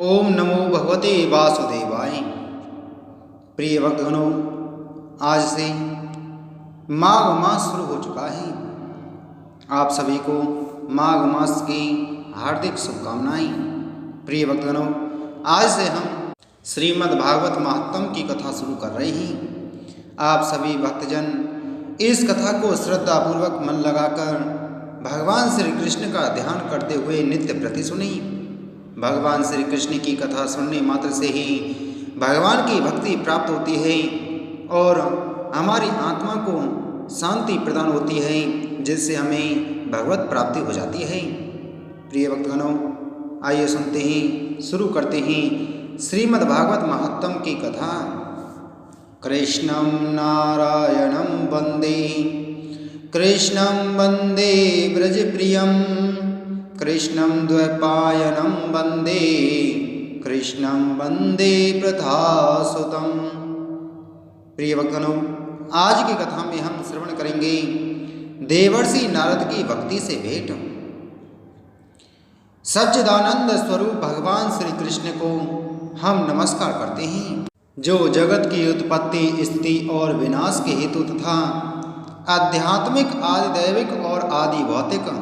ओम नमो भगवते वासुदेवाय। प्रिय भक्तगणों, आज से माघ मास शुरू हो चुका है। आप सभी को माघ मास की हार्दिक शुभकामनाएं। प्रिय भक्तगणों, आज से हम श्रीमद् भागवत महात्म की कथा शुरू कर रहे हैं। आप सभी भक्तजन इस कथा को श्रद्धापूर्वक मन लगाकर भगवान श्री कृष्ण का ध्यान करते हुए नित्य प्रति सुनी। भगवान श्री कृष्ण की कथा सुनने मात्र से ही भगवान की भक्ति प्राप्त होती है और हमारी आत्मा को शांति प्रदान होती है, जिससे हमें भगवत प्राप्ति हो जाती है। प्रिय भक्तगणों, आइए सुनते हैं, शुरू करते हैं श्रीमद् भागवत महात्म की कथा। कृष्णं नारायणं वन्दे, कृष्णं वन्दे व्रजप्रियं, कृष्णं द्वैपायनं वन्दे, कृष्णं वन्दे प्रथासुतं। प्रिय भक्तों, आज की कथा में हम श्रवण करेंगे देवर्षि नारद की भक्ति से भेंट। सच्चिदानंद स्वरूप भगवान श्री कृष्ण को हम नमस्कार करते हैं, जो जगत की उत्पत्ति, स्थिति और विनाश के हेतु तथा आध्यात्मिक, आदि दैविक और आदि भौतिक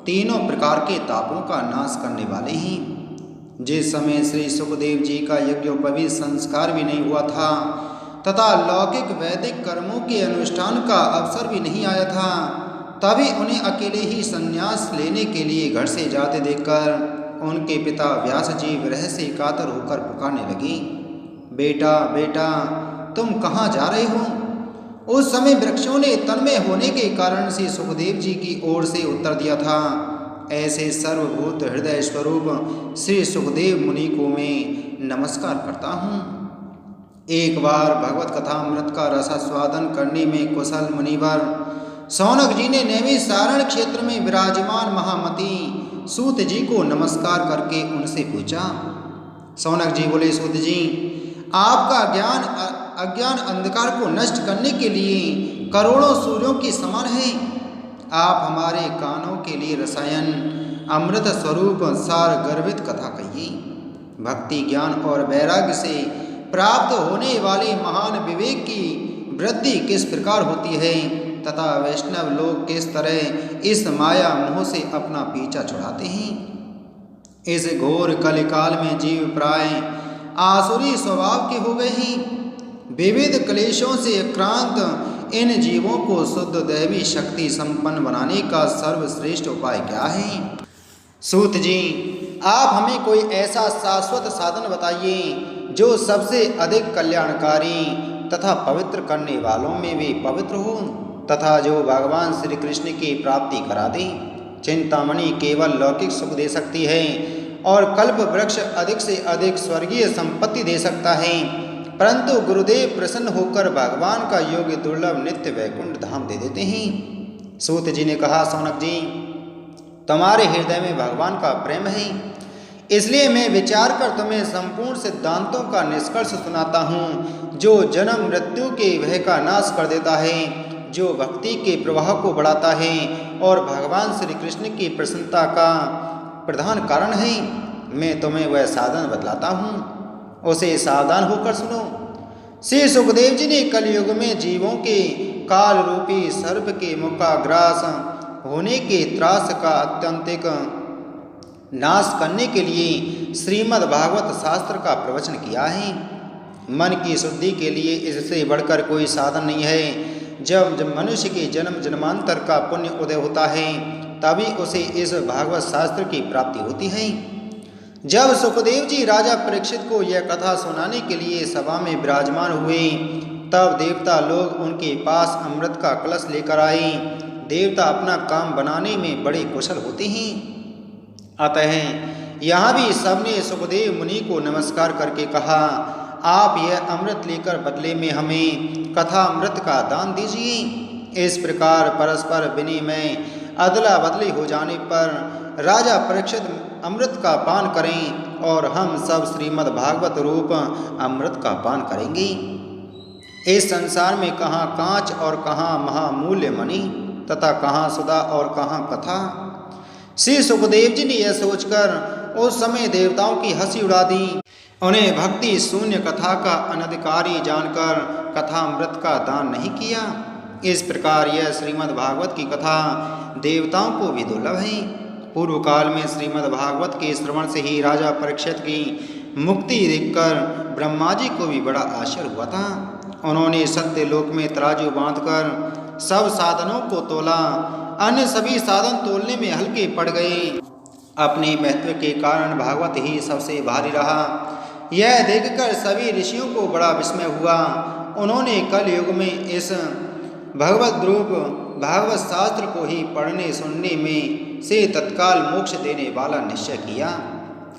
तीनों प्रकार के तापों का नाश करने वाले हैं। जिस समय श्री सुखदेव जी का यज्ञोपवीत संस्कार भी नहीं हुआ था तथा लौकिक वैदिक कर्मों के अनुष्ठान का अवसर भी नहीं आया था, तभी उन्हें अकेले ही संन्यास लेने के लिए घर से जाते देखकर उनके पिता व्यास जी विरह से कातर होकर पुकारने लगे, बेटा बेटा तुम कहाँ जा रहे हो? उस समय वृक्षों ने तन्मय होने के कारण से सुखदेव जी की ओर से उत्तर दिया था, ऐसे सर्वभूत हृदय स्वरूप श्री सुखदेव मुनि को मैं नमस्कार करता हूँ। एक बार भगवत कथा अमृत का रसास्वादन करने में कुशल मुनिवर शौनक जी ने नैमिषारण्य क्षेत्र में विराजमान महामती सूत जी को नमस्कार करके उनसे पूछा। शौनक जी बोले, सूत जी, आपका अज्ञान अंधकार को नष्ट करने के लिए करोड़ों सूर्यों के समान है। आप हमारे कानों के लिए रसायन अमृत स्वरूप सार गर्भित कथा कहिए। भक्ति, ज्ञान और वैराग्य से प्राप्त होने वाले महान विवेक की वृद्धि किस प्रकार होती है तथा वैष्णव लोग किस तरह इस माया मोह से अपना पीछा छुड़ाते हैं। इस घोर कलिकाल में जीव प्राय आसुरी स्वभाव के हो गए हैं। विविध क्लेशों से क्रांत इन जीवों को शुद्ध दैवी शक्ति संपन्न बनाने का सर्वश्रेष्ठ उपाय क्या है? सूत जी, आप हमें कोई ऐसा शाश्वत साधन बताइए जो सबसे अधिक कल्याणकारी तथा पवित्र करने वालों में भी पवित्र हो तथा जो भगवान श्री कृष्ण की प्राप्ति करा दे। चिंतामणि केवल लौकिक सुख दे सकती है और कल्प वृक्ष अधिक से अधिक स्वर्गीय संपत्ति दे सकता है, परंतु गुरुदेव प्रसन्न होकर भगवान का योग्य दुर्लभ नित्य वैकुंठ धाम दे देते हैं। सूत जी ने कहा, शौनक जी, तुम्हारे हृदय में भगवान का प्रेम है, इसलिए मैं विचार कर तुम्हें संपूर्ण सिद्धांतों का निष्कर्ष सुनाता हूँ, जो जन्म मृत्यु के भय का नाश कर देता है, जो भक्ति के प्रवाह को बढ़ाता है और भगवान श्री कृष्ण की प्रसन्नता का प्रधान कारण है। मैं तुम्हें वह साधन बतलाता हूँ, उसे सावधान होकर सुनो। श्री सुखदेव जी ने कलयुग में जीवों के काल रूपी सर्प के मुख का ग्रास होने के त्रास का अत्यंतिक नाश करने के लिए श्रीमद् भागवत शास्त्र का प्रवचन किया है। मन की शुद्धि के लिए इससे बढ़कर कोई साधन नहीं है। जब मनुष्य के जन्म जन्मांतर का पुण्य उदय होता है, तभी उसे इस भागवत शास्त्र की प्राप्ति होती है। जब सुखदेव जी राजा परीक्षित को यह कथा सुनाने के लिए सभा में विराजमान हुए, तब देवता लोग उनके पास अमृत का कलश लेकर आए। देवता अपना काम बनाने में बड़े कुशल होते हैं, अतः यहाँ भी सबने सुखदेव मुनि को नमस्कार करके कहा, आप यह अमृत लेकर बदले में हमें कथा अमृत का दान दीजिए। इस प्रकार परस्पर विनिमय अदला बदली हो जाने पर राजा परीक्षित अमृत का पान करें और हम सब श्रीमद् भागवत रूप अमृत का पान करेंगे। इस संसार में कहाँ कांच और कहाँ महामूल्य मणि तथा कहाँ सुधा और कहाँ कथा। श्री सुखदेव जी ने यह सोचकर उस समय देवताओं की हंसी उड़ा दी। उन्हें भक्ति शून्य कथा का अनधिकारी जानकर कथामृत का दान नहीं किया। इस प्रकार यह श्रीमद् भागवत की कथा देवताओं को भी दुर्लभ है। पूर्व काल में श्रीमद् भागवत के श्रवण से ही राजा परीक्षित की मुक्ति देखकर ब्रह्मा जी को भी बड़ा आश्चर्य हुआ था। उन्होंने सत्य लोक में तराजू बांधकर सब साधनों को तोला। अन्य सभी साधन तोलने में हल्के पड़ गए। अपने महत्व के कारण भागवत ही सबसे भारी रहा। यह देखकर सभी ऋषियों को बड़ा विस्मय हुआ। उन्होंने कल युग में इस भगवत रूप भागवत शास्त्र को ही पढ़ने सुनने में से तत्काल मोक्ष देने वाला निश्चय किया।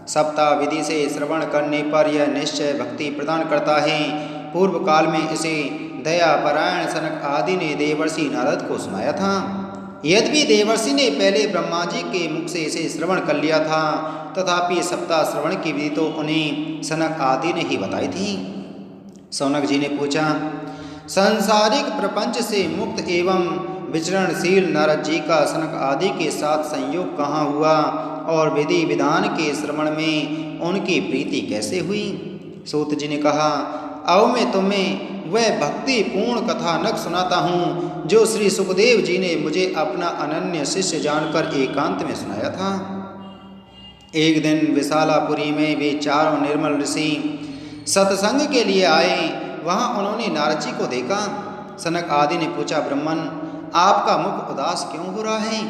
सप्ताह विधि से श्रवण करने पर यह निश्चय भक्ति प्रदान करता है। पूर्व काल में इसे दया परायण सनक आदि ने देवर्षि नारद को सुनाया था। यद्यपि देवर्षि ने पहले ब्रह्मा जी के मुख से इसे श्रवण कर लिया था, तथापि सप्ताह श्रवण की विधि तो उन्हें सनक आदि ने ही बताई थी। सौनक जी ने पूछा, सांसारिक प्रपंच से मुक्त एवं विचरणशील नारद जी का सनक आदि के साथ संयोग कहाँ हुआ और विधि विधान के श्रवण में उनकी प्रीति कैसे हुई? सूत जी ने कहा, आओ मैं तुम्हें वह भक्ति पूर्ण कथानक सुनाता हूँ जो श्री सुखदेव जी ने मुझे अपना अनन्य शिष्य जानकर एकांत में सुनाया था। एक दिन विशालापुरी में वे चारों निर्मल ऋषि सत्संग के लिए आए। वहाँ उन्होंने नारद जी को देखा। सनक आदि ने पूछा, ब्राह्मण, आपका मुख उदास क्यों हो रहा है?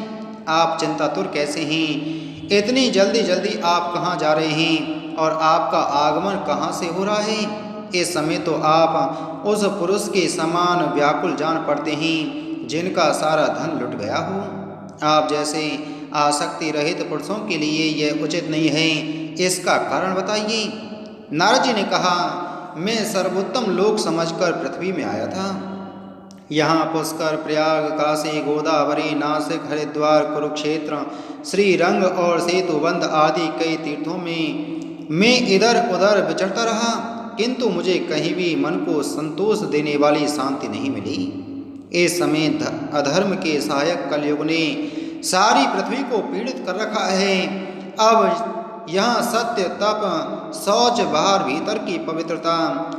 आप चिंतातुर कैसे हैं? इतनी जल्दी जल्दी आप कहाँ जा रहे हैं और आपका आगमन कहाँ से हो रहा है? इस समय तो आप उस पुरुष के समान व्याकुल जान पड़ते हैं जिनका सारा धन लुट गया हो। आप जैसे आसक्ति रहित पुरुषों के लिए यह उचित नहीं है, इसका कारण बताइए। नारद जी ने कहा, मैं सर्वोत्तम लोक समझकर पृथ्वी में आया था। यहाँ पुष्कर, प्रयाग, काशी, गोदावरी, नासिक, हरिद्वार, कुरुक्षेत्र, श्रीरंग और सेतुबंध आदि कई तीर्थों में मैं इधर उधर विचरता रहा, किंतु मुझे कहीं भी मन को संतोष देने वाली शांति नहीं मिली। इस समय अधर्म के सहायक कलयुग ने सारी पृथ्वी को पीड़ित कर रखा है। अब यहाँ सत्य, तप, शौच, बाहर भीतर की पवित्रता,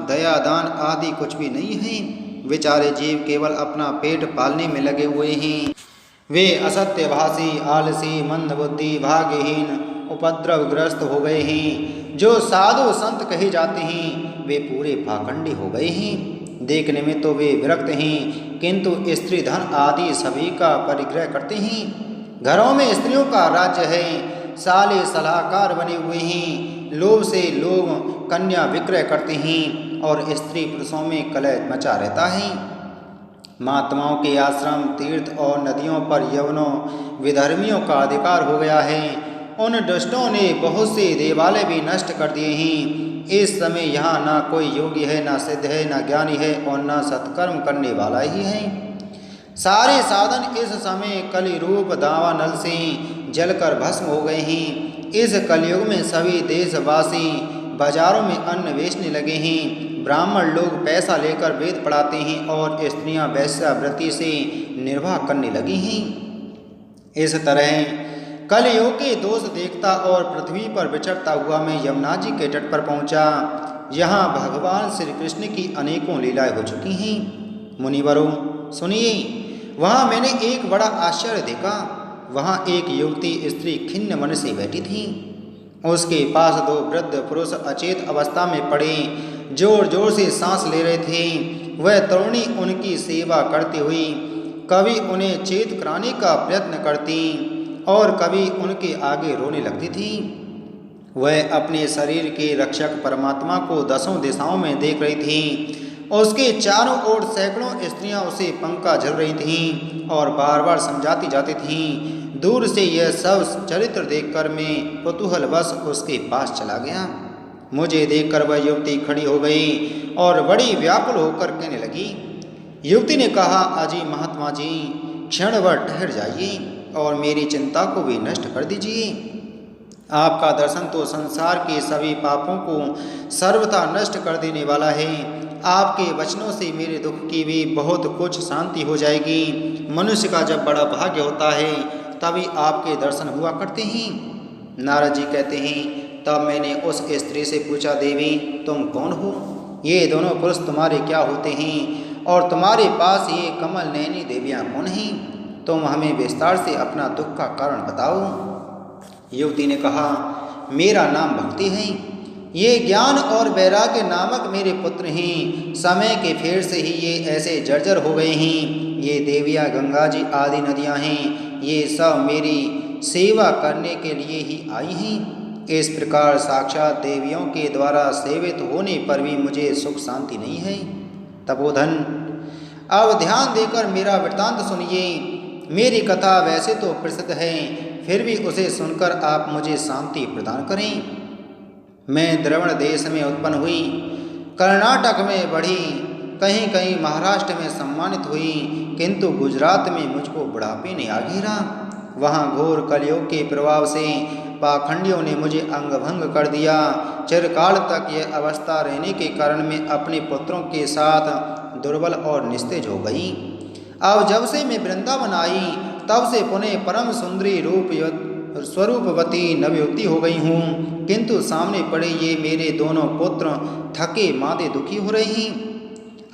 दया, दान आदि कुछ भी नहीं है। बेचारे जीव केवल अपना पेट पालने में लगे हुए हैं। वे असत्यभाषी, आलसी, मंदबुद्धि, भाग्यहीन, उपद्रवग्रस्त हो गए हैं। जो साधु संत कहे जाते हैं वे पूरे पाखंडी हो गए हैं। देखने में तो वे विरक्त हैं, किंतु स्त्री धन आदि सभी का परिग्रह करते हैं। घरों में स्त्रियों का राज्य है। साले सलाहकार बने हुए हैं। लोभ से लोग कन्या विक्रय करते हैं और स्त्री पुरुषों में कलह मचा रहता है। महात्माओं के आश्रम, तीर्थ और नदियों पर यवनों विधर्मियों का अधिकार हो गया है। उन दुष्टों ने बहुत से देवालय भी नष्ट कर दिए हैं। इस समय यहाँ ना कोई योगी है, ना सिद्ध है, ना ज्ञानी है और ना सत्कर्म करने वाला ही है। सारे साधन इस समय कलि रूप दावानल से जलकर भस्म हो गए हैं। इस कलयुग में सभी देशवासी बाजारों में अन्न बेचने लगे हैं। ब्राह्मण लोग पैसा लेकर वेद पढ़ाते हैं और स्त्रियां वेश्यावृत्ति से निर्वाह करने लगी हैं। इस तरह कलयुग के दोष देखता और पृथ्वी पर विचरता हुआ मैं यमुना जी के तट पर पहुंचा। यहाँ भगवान श्री कृष्ण की अनेकों लीलाएं हो चुकी हैं। मुनिवरों सुनिए, वहाँ मैंने एक बड़ा आश्चर्य देखा। वहाँ एक युवती स्त्री खिन्न मन से बैठी थी। उसके पास दो वृद्ध पुरुष अचेत अवस्था में पड़े जोर जोर से सांस ले रहे थे। वह तरुणी उनकी सेवा करती हुई कभी उन्हें चेत कराने का प्रयत्न करती और कभी उनके आगे रोने लगती थी। वह अपने शरीर के रक्षक परमात्मा को दसों दिशाओं में देख रही थी। उसके चारों ओर सैकड़ों स्त्रियां उसे पंखा झल रही थीं और बार बार समझाती जाती थीं। दूर से यह सब चरित्र देखकर मैं कुतूहलवश उसके पास चला गया। मुझे देखकर वह युवती खड़ी हो गई और बड़ी व्याकुल होकर कहने लगी। युवती ने कहा, अजी महात्मा जी, क्षणभर ठहर जाइए और मेरी चिंता को भी नष्ट कर दीजिए। आपका दर्शन तो संसार के सभी पापों को सर्वथा नष्ट कर देने वाला है। आपके वचनों से मेरे दुख की भी बहुत कुछ शांति हो जाएगी। मनुष्य का जब बड़ा भाग्य होता है तभी आपके दर्शन हुआ करते हैं। नारद जी कहते हैं, तब मैंने उस स्त्री से पूछा, देवी तुम कौन हो? ये दोनों पुरुष तुम्हारे क्या होते हैं और तुम्हारे पास ये कमल नैनी देवियाँ कौन हैं? तुम हमें विस्तार से अपना दुख का कारण बताओ। युवती ने कहा, मेरा नाम भक्ति है, ये ज्ञान और वैराग्य नामक मेरे पुत्र हैं। समय के फेर से ही ये ऐसे जर्जर हो गए हैं। ये देवियाँ गंगा जी आदि नदियाँ हैं, ये सब मेरी सेवा करने के लिए ही आई हैं। इस प्रकार साक्षात देवियों के द्वारा सेवित होने पर भी मुझे सुख शांति नहीं है। तपोधन, अब ध्यान देकर मेरा वृत्तांत सुनिए। मेरी कथा वैसे तो प्रसिद्ध है, फिर भी उसे सुनकर आप मुझे शांति प्रदान करें। मैं द्रविड़ देश में उत्पन्न हुई, कर्नाटक में बढ़ी, कहीं कहीं महाराष्ट्र में सम्मानित हुई, किंतु गुजरात में मुझको बुढ़ापे ने आ घेरा। वहाँ घोर कलयुग के प्रभाव से पाखंडियों ने मुझे अंगभंग कर दिया। चिरकाल तक यह अवस्था रहने के कारण मैं अपने पुत्रों के साथ दुर्बल और निस्तेज हो गई। अब जब से मैं वृंदावन आई, तब से पुनः परम सुंदरी स्वरूपवती नवयुक्ति हो गई हूँ, किंतु सामने पड़े ये मेरे दोनों पुत्र थके मादे दुखी हो रहे हैं।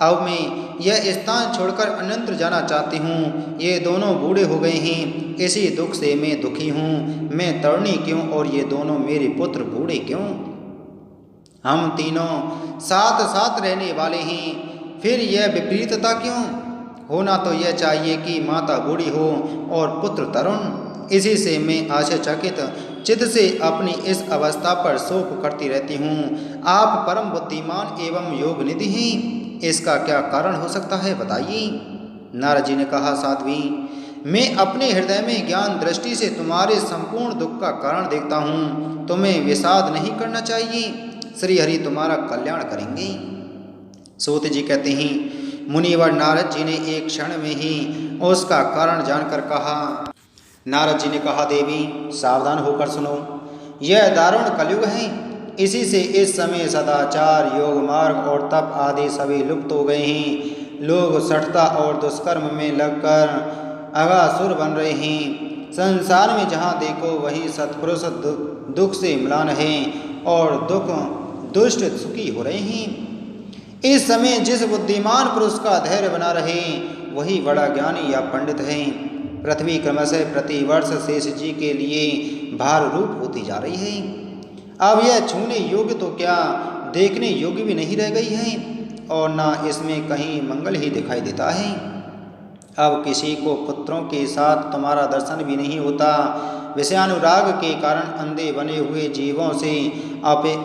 अब मैं यह स्थान छोड़कर अन्यत्र जाना चाहती हूँ। ये दोनों बूढ़े हो गए हैं, इसी दुख से मैं दुखी हूँ। मैं तरुणी क्यों और ये दोनों मेरे पुत्र बूढ़े क्यों? हम तीनों साथ साथ रहने वाले हैं, फिर यह विपरीतता क्यों? होना तो यह चाहिए कि माता बूढ़ी हो और पुत्र तरुण। इसी से मैं आश्चर्यचकित चित्त से अपनी इस अवस्था पर शोक करती रहती हूँ। आप परम बुद्धिमान एवं योग निधि हैं, इसका क्या कारण हो सकता है, बताइए। नारद जी ने कहा, साध्वी, मैं अपने हृदय में ज्ञान दृष्टि से तुम्हारे संपूर्ण दुख का कारण देखता हूँ। तुम्हें विषाद नहीं करना चाहिए, श्री हरि तुम्हारा कल्याण करेंगे। सूत जी कहते हैं, मुनिवर नारद जी ने एक क्षण में ही उसका कारण जानकर कहा। नारद जी ने कहा, देवी सावधान होकर सुनो, यह दारुण कलयुग है। इसी से इस समय सदाचार, योग मार्ग और तप आदि सभी लुप्त हो गए हैं। लोग सठता और दुष्कर्म में लगकर अगासुर बन रहे हैं। संसार में जहाँ देखो वही सत्पुरुष दुख से म्लान हैं और दुष्ट सुखी हो रहे हैं। इस समय जिस बुद्धिमान पुरुष का धैर्य बना रहे वही बड़ा ज्ञानी या पंडित है। पृथ्वी क्रमशः प्रतिवर्ष शेष जी के लिए भार रूप होती जा रही है। अब यह छूने योग्य तो क्या देखने योग्य भी नहीं रह गई है और ना इसमें कहीं मंगल ही दिखाई देता है। अब किसी को पुत्रों के साथ तुम्हारा दर्शन भी नहीं होता। विषयानुराग के कारण अंधे बने हुए जीवों से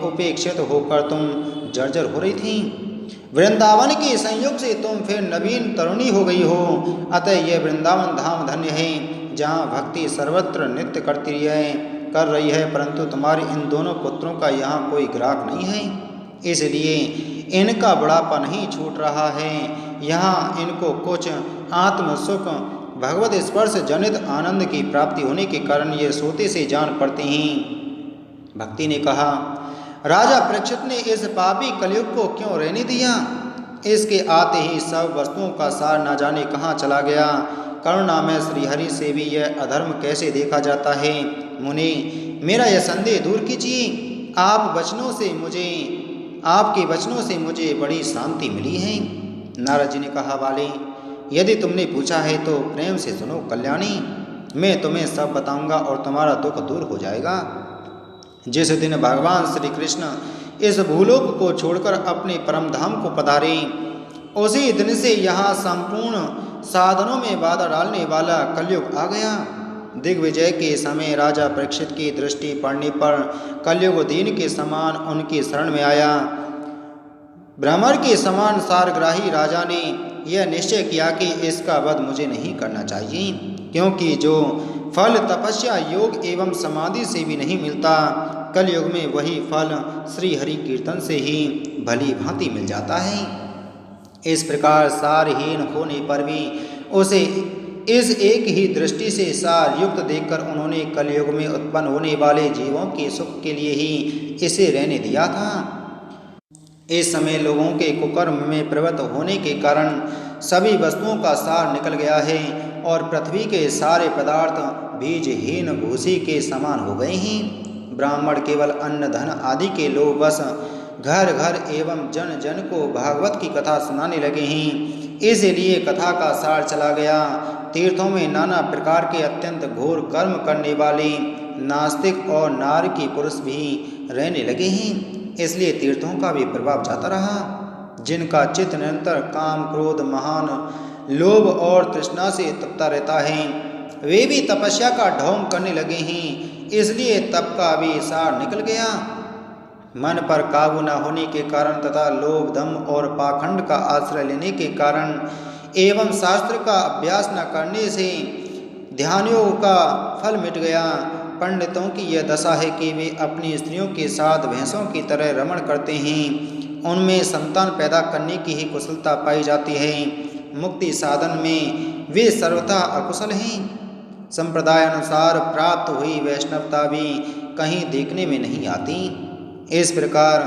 उपेक्षित होकर तुम जर्जर हो रही थी। वृंदावन के संयोग से तुम फिर नवीन तरुणी हो गई हो। अतः यह वृंदावन धाम धन्य है, जहाँ भक्ति सर्वत्र नृत्य कर रही है, परंतु तुम्हारे इन दोनों पुत्रों का यहाँ कोई ग्राहक नहीं है, इसलिए इनका बुढ़ापा नहीं छूट रहा है। यहाँ इनको कुछ आत्म सुख भगवत स्पर्श जनित आनंद की प्राप्ति होने के कारण ये सोते से जान पड़ते हैं। भक्ति ने कहा, राजा परीक्षित ने इस पापी कलयुग को क्यों रहने दिया? इसके आते ही सब वस्तुओं का सार न जाने कहाँ चला गया। करुणा में श्रीहरि से भी यह अधर्म कैसे देखा जाता है? मुनि, मेरा यह संदेह दूर कीजिए। आपके वचनों से मुझे बड़ी शांति मिली है। नारद जी ने कहा, वाले, यदि तुमने पूछा है तो प्रेम से सुनो कल्याणी। मैं तुम्हें सब बताऊंगा और तुम्हारा दुख दूर हो जाएगा। जिस दिन भगवान श्री कृष्ण इस भूलोक को छोड़कर अपने परम धाम को पधारे, उसी दिन से यहाँ संपूर्ण साधनों में बाधा डालने वाला कलयुग आ गया। दिग्विजय के समय राजा परीक्षित की दृष्टि पड़ने पर कलयुग दीन के समान उनकी शरण में आया। भ्रमर के समान सारग्राही राजा ने यह निश्चय किया कि इसका वध मुझे नहीं करना चाहिए, क्योंकि जो फल तपस्या, योग एवं समाधि से भी नहीं मिलता, कलयुग में वही फल श्री हरि कीर्तन से ही भली भांति मिल जाता है। इस प्रकार सारहीन होने पर भी उसे इस एक ही दृष्टि से सार युक्त देखकर उन्होंने कलयुग में उत्पन्न होने वाले जीवों के सुख के लिए ही इसे रहने दिया था। इस समय लोगों के कुकर्म में प्रवृत्त होने के कारण सभी वस्तुओं का सार निकल गया है और पृथ्वी के सारे पदार्थ बीजहीन भूसी के समान हो गए हैं। ब्राह्मण केवल अन्न धन आदि के लोभवश घर घर एवं जन जन को भागवत की कथा सुनाने लगे हैं। इसलिए कथा का सार चला गया। तीर्थों में नाना प्रकार के अत्यंत घोर कर्म करने वाले नास्तिक और नारकी पुरुष भी रहने लगे हैं। इसलिए तीर्थों का भी प्रभाव जाता रहा। जिनका चित्त निरंतर काम क्रोध महान लोभ और तृष्णा से तपता रहता है, वे भी तपस्या का ढोंग करने लगे हैं। इसलिए तप का भी सार निकल गया। मन पर काबू न होने के कारण तथा लोभ दम और पाखंड का आश्रय लेने के कारण एवं शास्त्र का अभ्यास न करने से ध्यानयोग का फल मिट गया। पंडितों की यह दशा है कि वे अपनी स्त्रियों के साथ भैंसों की तरह रमण करते हैं। उनमें संतान पैदा करने की ही कुशलता पाई जाती है। मुक्ति साधन में वे सर्वथा अकुशल हैं। संप्रदाय अनुसार प्राप्त हुई वैष्णवता भी कहीं देखने में नहीं आती। इस प्रकार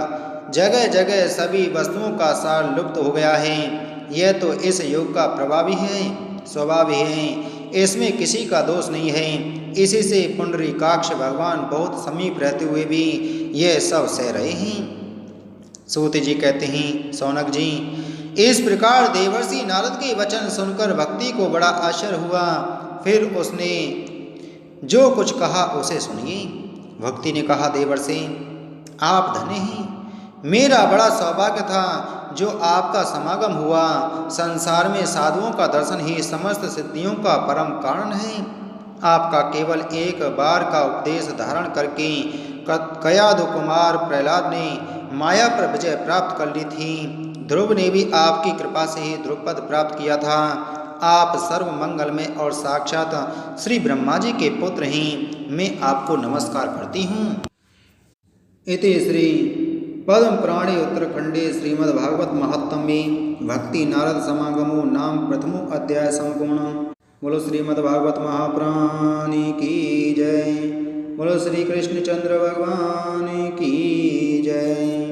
जगह जगह सभी वस्तुओं का सार लुप्त हो गया है। यह तो इस योग का प्रभाव ही है, स्वभाव ही है, इसमें किसी का दोष नहीं है। इसी से पुंडरीकाक्ष भगवान बहुत समीप रहते हुए भी यह सब सह रहे हैं। सूत जी कहते हैं, सौनक जी, इस प्रकार देवर्षि नारद के वचन सुनकर भक्ति को बड़ा आश्चर्य हुआ। फिर उसने जो कुछ कहा उसे सुनिए। भक्ति ने कहा, देवर्षि आप धन्य हैं। मेरा बड़ा सौभाग्य था जो आपका समागम हुआ। संसार में साधुओं का दर्शन ही समस्त सिद्धियों का परम कारण है। आपका केवल एक बार का उपदेश धारण करके कयाधु कुमार प्रहलाद ने माया पर विजय प्राप्त कर ली थी। ध्रुव ने भी आपकी कृपा से ही ध्रुवपद प्राप्त किया था। आप सर्व मंगल में और साक्षात श्री ब्रह्मा जी के पुत्र हैं। मैं आपको नमस्कार करती हूँ। इति श्री पद्म पुराणे उत्तरखंडे श्रीमद्भागवत महात्म्ये भक्ति नारद समागमो नाम प्रथमो अध्याय संपूर्ण। बोलो श्रीमद्भागवत महापुराण की जय। बोलो श्री कृष्णचंद्र भगवान की जय।